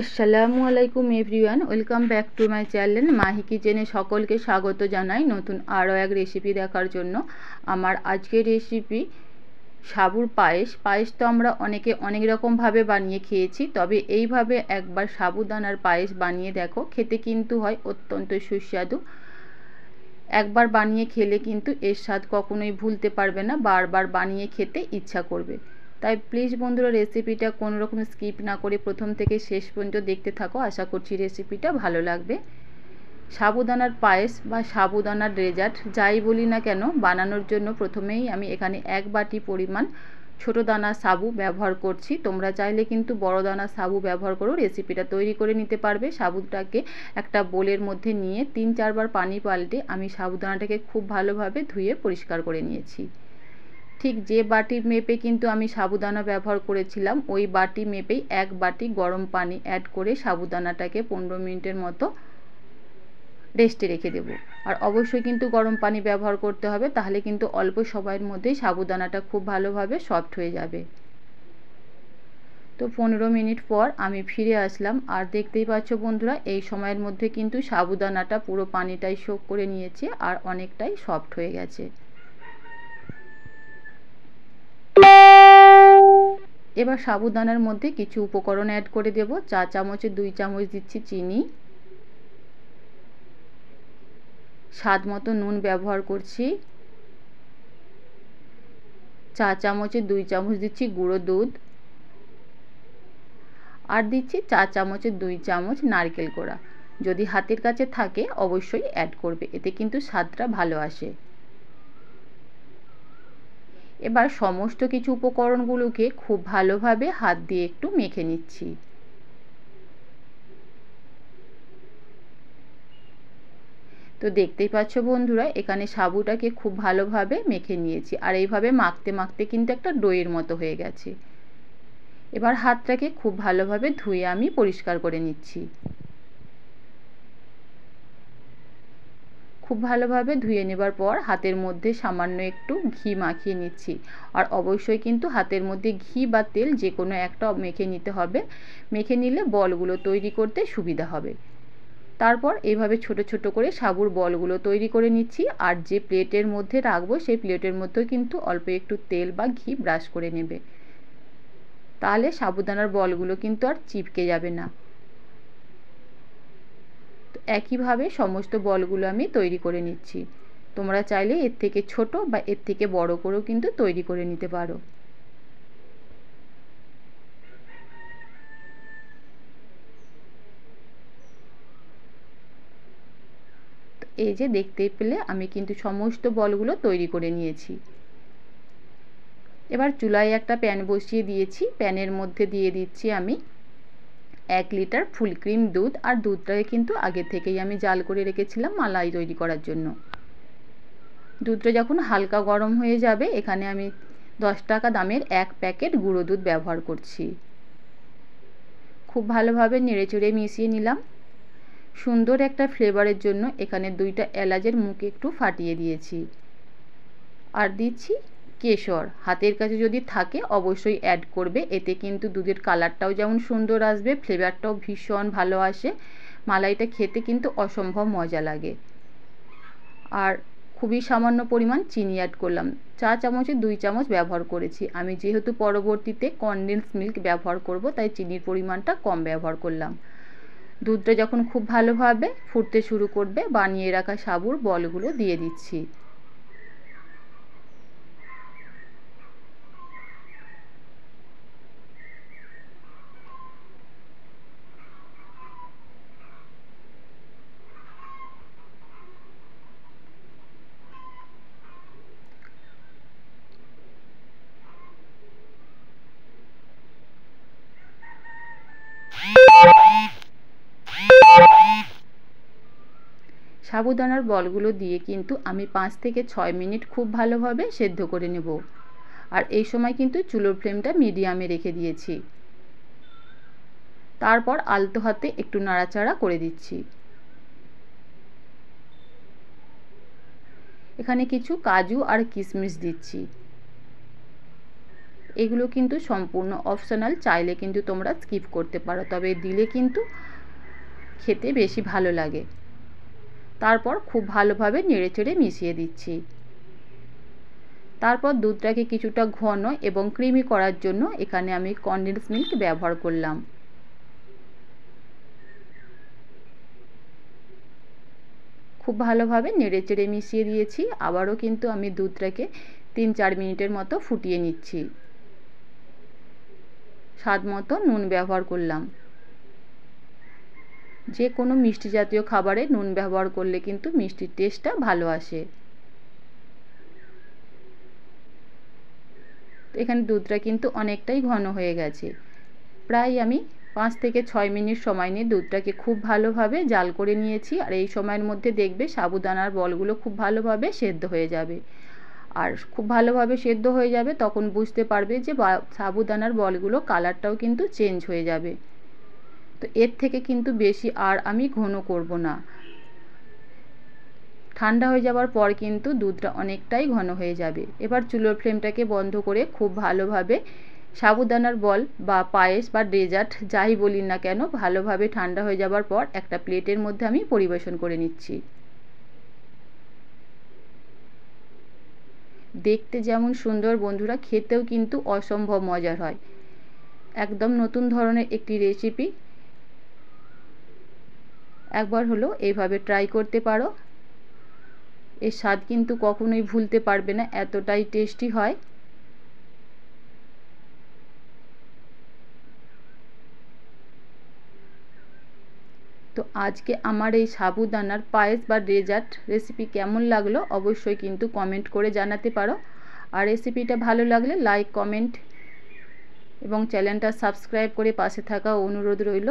আসসালামু আলাইকুম everyone, welcome back to my channel Mahi কিচেনে সকলকে স্বাগত জানাই নতুন আরও এক রেসিপি দেখার জন্য। আমার আজকের রেসিপি সাবুর পায়েস তো আমরা অনেকে অনেক রকমভাবে বানিয়ে খেয়েছি, তবে এইভাবে একবার সাবুদানার পায়েস বানিয়ে দেখো, খেতে কিন্তু হয় অত্যন্ত সুস্বাদু। একবার বানিয়ে খেলে কিন্তু এর স্বাদ কখনোই ভুলতে পারবে না, বারবার বানিয়ে খেতে ইচ্ছা করবে। তাই প্লিজ বন্ধুরা, রেসিপিটা কোনো রকম স্কিপ না করে প্রথম থেকে শেষ পর্যন্ত দেখতে থাকো। আশা করছি রেসিপিটা ভালো লাগবে। সাবুদানার পায়েস বা সাবুদানার ডেজার্ট যাই বলি না কেন, বানানোর জন্য প্রথমেই আমি এখানে 1 বাটি পরিমাণ ছোটো দানা সাবু ব্যবহার করছি। তোমরা চাইলে কিন্তু বড় দানা সাবু ব্যবহার করো, রেসিপিটা তৈরি করে নিতে পারবে। সাবুটাকে একটা বোলের মধ্যে নিয়ে 3-4 বার পানি পাল্টে আমি সাবুদানাটাকে খুব ভালোভাবে ধুয়ে পরিষ্কার করে নিয়েছি। ঠিক যে বাটি মেপে কিন্তু আমি সাবুদানা ব্যবহার করেছিলাম, ওই বাটি মেপেই 1 বাটি গরম পানি অ্যাড করে সাবুদানাটাকে 15 মিনিটের মতো রেস্টে রেখে দেব। আর অবশ্যই কিন্তু গরম পানি ব্যবহার করতে হবে, তাহলে কিন্তু অল্প সময়ের মধ্যেই সাবুদানাটা খুব ভালোভাবে সফট হয়ে যাবে। তো 15 মিনিট পর আমি ফিরে আসলাম, আর দেখতেই পাচ্ছ বন্ধুরা, এই সময়ের মধ্যে কিন্তু সাবুদানাটা পুরো পানিটাই সোক করে নিয়েছে আর অনেকটাই সফট হয়ে গেছে। এবার সাবুদানার মধ্যে কিছু উপকরণ অ্যাড করে দেব। চা চামচে 2 চামচ দিচ্ছি চিনি, স্বাদ মতো নুন ব্যবহার করছি, চা চামচে 2 চামচ দিচ্ছি গুঁড়ো দুধ, আর দিচ্ছি চা চামচে 2 চামচ নারকেল কোড়া। যদি হাতের কাছে থাকে অবশ্যই অ্যাড করবে, এতে কিন্তু স্বাদটা ভালো আসে। এবার সমস্ত কিছু উপকরণগুলোকে খুব ভালোভাবে হাত দিয়ে একটু মেখে নিচ্ছি। তো দেখতেই পাচ্ছ বন্ধুরা, এখানে সাবুটাকে খুব ভালোভাবে মেখে নিয়েছি, আর এইভাবে মাখতে মাখতে কিন্তু একটা ডোয়ের মতো হয়ে গেছে। এবার হাতটাকে খুব ভালোভাবে ধুয়ে আমি পরিষ্কার করে নিচ্ছি। খুব ভালোভাবে ধুয়ে নেবার পর হাতের মধ্যে সামান্য একটু ঘি মাখিয়ে নিচ্ছি, আর অবশ্যই কিন্তু হাতের মধ্যে ঘি বা তেল যে কোনো একটা মেখে নিতে হবে। মেখে নিলে বলগুলো তৈরি করতে সুবিধা হবে। তারপর এইভাবে ছোট ছোট করে সাবুর বলগুলো তৈরি করে নিচ্ছি, আর যে প্লেটের মধ্যে রাখবো সেই প্লেটের মধ্যেও কিন্তু অল্প একটু তেল বা ঘি ব্রাশ করে নেবে, তাহলে সাবুদানার বলগুলো কিন্তু আর চিপকে যাবে না। একইভাবে সমস্ত বলগুলো আমি তৈরি করে নিচ্ছি। তোমরা চাইলে এর থেকে ছোট বা এর থেকে বড় করেও কিন্তু তৈরি করে নিতে পারো। এই যে দেখতেই পেলে আমি কিন্তু সমস্ত বলগুলো তৈরি করে নিয়েছি। এবার চুলায় একটা প্যান বসিয়ে দিয়েছি, প্যানের মধ্যে দিয়ে দিচ্ছি আমি 1 লিটার ফুল ক্রিম দুধ, আর দুধটাকে কিন্তু আগে থেকেই আমি জাল করে রেখেছিলাম মালাই তৈরি করার জন্য। দুধটা যখন হালকা গরম হয়ে যাবে, এখানে আমি 10 টাকা দামের 1 প্যাকেট গুঁড়ো দুধ ব্যবহার করছি। খুব ভালোভাবে নেড়েচেড়ে মিশিয়ে নিলাম। সুন্দর একটা ফ্লেভারের জন্য এখানে 2টা এলাচের মুখ একটু ফাটিয়ে দিয়েছি, আর দিচ্ছি কেশর। হাতের কাছে যদি থাকে অবশ্যই অ্যাড করবে, এতে কিন্তু দুধের কালারটাও যেমন সুন্দর আসবে, ফ্লেভারটাও ভীষণ ভালো আসে। মালাইটা খেতে কিন্তু অসম্ভব মজা লাগে। আর খুবই সামান্য পরিমাণ চিনি অ্যাড করলাম, চা চামচে 2 চামচ ব্যবহার করেছি। আমি যেহেতু পরবর্তীতে কনডেন্স মিল্ক ব্যবহার করব, তাই চিনির পরিমাণটা কম ব্যবহার করলাম। দুধটা যখন খুব ভালোভাবে ফুটতে শুরু করবে, বানিয়ে রাখা সাবুর বলগুলো দিয়ে দিচ্ছি। সাবুদানার বলগুলো দিয়ে কিন্তু আমি 5 থেকে 6 মিনিট খুব ভালোভাবে সেদ্ধ করে নেব, আর এই সময় কিন্তু চুলোর ফ্লেমটা মিডিয়ামে রেখে দিয়েছি। তারপর আলতো হাতে একটু নাড়াচাড়া করে দিচ্ছি। এখানে কিছু কাজু আর কিশমিশ দিচ্ছি। এগুলো কিন্তু সম্পূর্ণ অপশনাল, চাইলে কিন্তু তোমরা স্কিপ করতে পারো, তবে দিলে কিন্তু খেতে বেশি ভালো লাগে। তারপর খুব ভালোভাবে নেড়েচেড়ে মিশিয়ে দিচ্ছি। তারপর দুধটাকে কিছুটা ঘন এবং ক্রিমি করার জন্য এখানে আমি কনডেন্স মিল্ক ব্যবহার করলাম। খুব ভালোভাবে নেড়েচেড়ে মিশিয়ে দিয়েছি। আবারও কিন্তু আমি দুধটাকে 3-4 মিনিটের মতো ফুটিয়ে নিচ্ছি। স্বাদ মতো নুন ব্যবহার করলাম। যে কোনো মিষ্টি জাতীয় খাবারে নুন ব্যবহার করলে কিন্তু মিষ্টির টেস্টটা ভালো আসে। এখানে দুধটা কিন্তু অনেকটাই ঘন হয়ে গেছে। প্রায় আমি 5 থেকে 6 মিনিট সময় নিয়ে দুধটাকে খুব ভালোভাবে জাল করে নিয়েছি। আর এই সময়ের মধ্যে দেখবে সাবুদানার বলগুলো খুব ভালোভাবে সেদ্ধ হয়ে যাবে। আর খুব ভালোভাবে সেদ্ধ হয়ে যাবে তখন বুঝতে পারবে যে সাবুদানার বলগুলো কালারটাও কিন্তু চেঞ্জ হয়ে যাবে। তো এর থেকে কিন্তু বেশি আর আমি ঘন করব না। ঠান্ডা হয়ে যাওয়ার পর কিন্তু দুধটা অনেকটাই ঘন হয়ে যাবে। এবার চুলোর ফ্লেমটাকে বন্ধ করে খুব ভালোভাবে সাবুদানার বল বা পায়েস বা ডেজার্ট যাই বলি না কেন ভালোভাবে ঠান্ডা হয়ে যাওয়ার পর একটা প্লেটের মধ্যে আমি পরিবেশন করে নিচ্ছি। দেখতে যেমন সুন্দর বন্ধুরা, খেতেও কিন্তু অসম্ভব মজার হয়। একদম নতুন ধরনের একটি রেসিপি, একবার হলো এইভাবে ট্রাই করতে পারো। এর স্বাদ কিন্তু কখনোই ভুলতে পারবে না, এতটাই টেস্টি হয়। তো আজকে আমার এই সাবুদানার পায়েস বা ডেজার্ট রেসিপি কেমন লাগলো অবশ্যই কিন্তু কমেন্ট করে জানাতে পারো। আর রেসিপিটা ভালো লাগলে লাইক, কমেন্ট এবং চ্যানেলটা সাবস্ক্রাইব করে পাশে থাকা অনুরোধ রইল।